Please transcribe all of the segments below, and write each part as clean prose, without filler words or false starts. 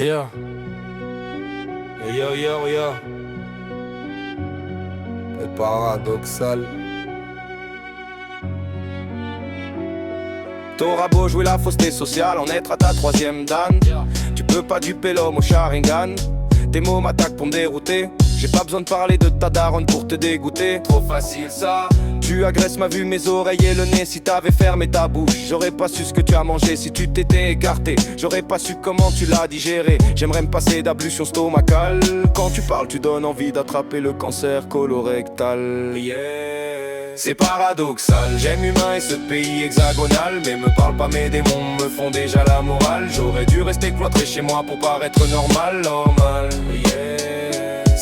Yeah. Yo, yo, yo. C'est paradoxal. T'auras beau jouer la fausseté sociale, en être à ta troisième dan. Tu peux pas duper l'homme au Sharingan. Tes mots m'attaquent pour me dérouter. J'ai pas besoin de parler de ta daronne pour te dégoûter. Trop facile ça. Tu agresses ma vue, mes oreilles et le nez. Si t'avais fermé ta bouche, j'aurais pas su ce que tu as mangé. Si tu t'étais écarté, j'aurais pas su comment tu l'as digéré. J'aimerais me passer d'ablution stomacale. Quand tu parles, tu donnes envie d'attraper le cancer colorectal. Yeah. C'est paradoxal, j'aime humain et ce pays hexagonal. Mais me parle pas, mes démons me font déjà la morale. J'aurais dû rester cloîtré chez moi pour paraître normal, normal. Yeah.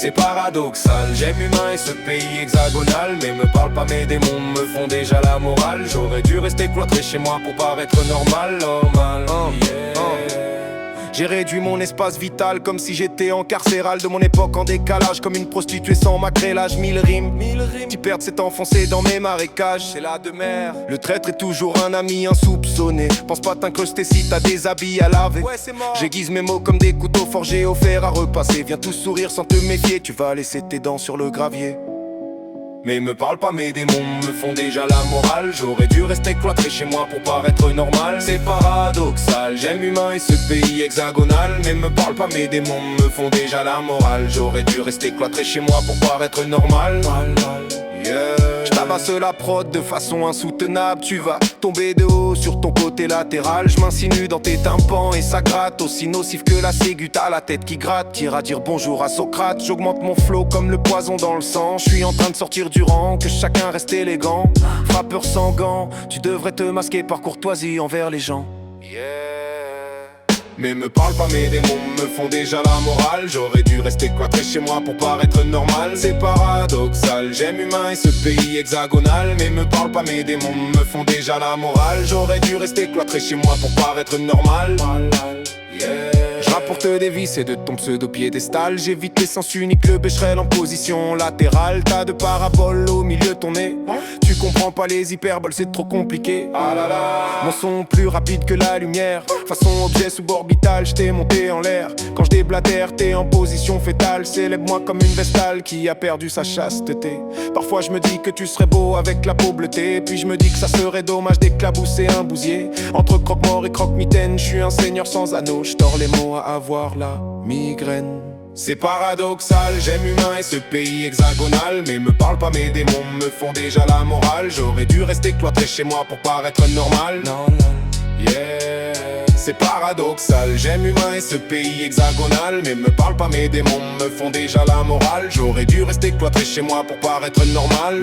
C'est paradoxal, j'aime humain et ce pays hexagonal. Mais me parle pas, mes démons me font déjà la morale. J'aurais dû rester cloîtré chez moi pour paraître normal, normal. J'ai réduit mon espace vital comme si j'étais en carcéral. De mon époque en décalage, comme une prostituée sans macrélage. 1000 rimes, qui perdent s'est enfoncé dans mes marécages. C'est la de mer. Le traître est toujours un ami insoupçonné. Pense pas t'incruster si t'as des habits à laver. Ouais, c'est mort. J'aiguise mes mots comme des couteaux forgés au fer à repasser. Viens tous sourire sans te méfier, tu vas laisser tes dents sur le gravier. Mais me parle pas, mes démons me font déjà la morale. J'aurais dû rester cloîtré chez moi pour paraître normal. C'est paradoxal, j'aime humain et ce pays hexagonal. Mais me parle pas, mes démons me font déjà la morale. J'aurais dû rester cloîtré chez moi pour paraître normal. Yeah. J'tabasse la prod de façon insoutenable. Tu vas tomber de haut sur ton côté latéral. Je m'insinue dans tes tympans et ça gratte. Aussi nocif que la ségu, t'as la tête qui gratte. T'iras dire bonjour à Socrate. J'augmente mon flow comme le poison dans le sang. Je suis en train de sortir du rang, que chacun reste élégant. Frappeur sans gants, tu devrais te masquer par courtoisie envers les gens. Yeah. Mais me parle pas, mes démons me font déjà la morale. J'aurais dû rester cloîtré chez moi pour paraître normal. C'est paradoxal, j'aime humain et ce pays hexagonal. Mais me parle pas, mes démons me font déjà la morale. J'aurais dû rester cloîtré chez moi pour paraître normal. Yeah. Je rapporte des vis et de ton pseudo-piédestal. J'évite les sens uniques, le bécherel en position latérale. T'as de paraboles au milieu de ton nez. Tu comprends pas les hyperboles, c'est trop compliqué. Ah là là. Mon son plus rapide que la lumière. Façon objet suborbital, j't'ai monté en l'air. Quand je déblatère, t'es en position fétale. Célèbre-moi comme une vestale qui a perdu sa chasteté. Parfois je me dis que tu serais beau avec la peau bleutée. Puis je me dis que ça serait dommage d'éclabousser un bousier. Entre croque-mort et croque-mitaine, je suis un seigneur sans anneau. J'tors les mots à avoir la migraine. C'est paradoxal, j'aime humain et ce pays hexagonal. Mais me parle pas, mes démons me font déjà la morale. J'aurais dû rester cloîtré chez moi pour paraître normal. Yeah. C'est paradoxal, j'aime humain et ce pays hexagonal. Mais me parle pas, mes démons me font déjà la morale. J'aurais dû rester cloîtré chez moi pour paraître normal.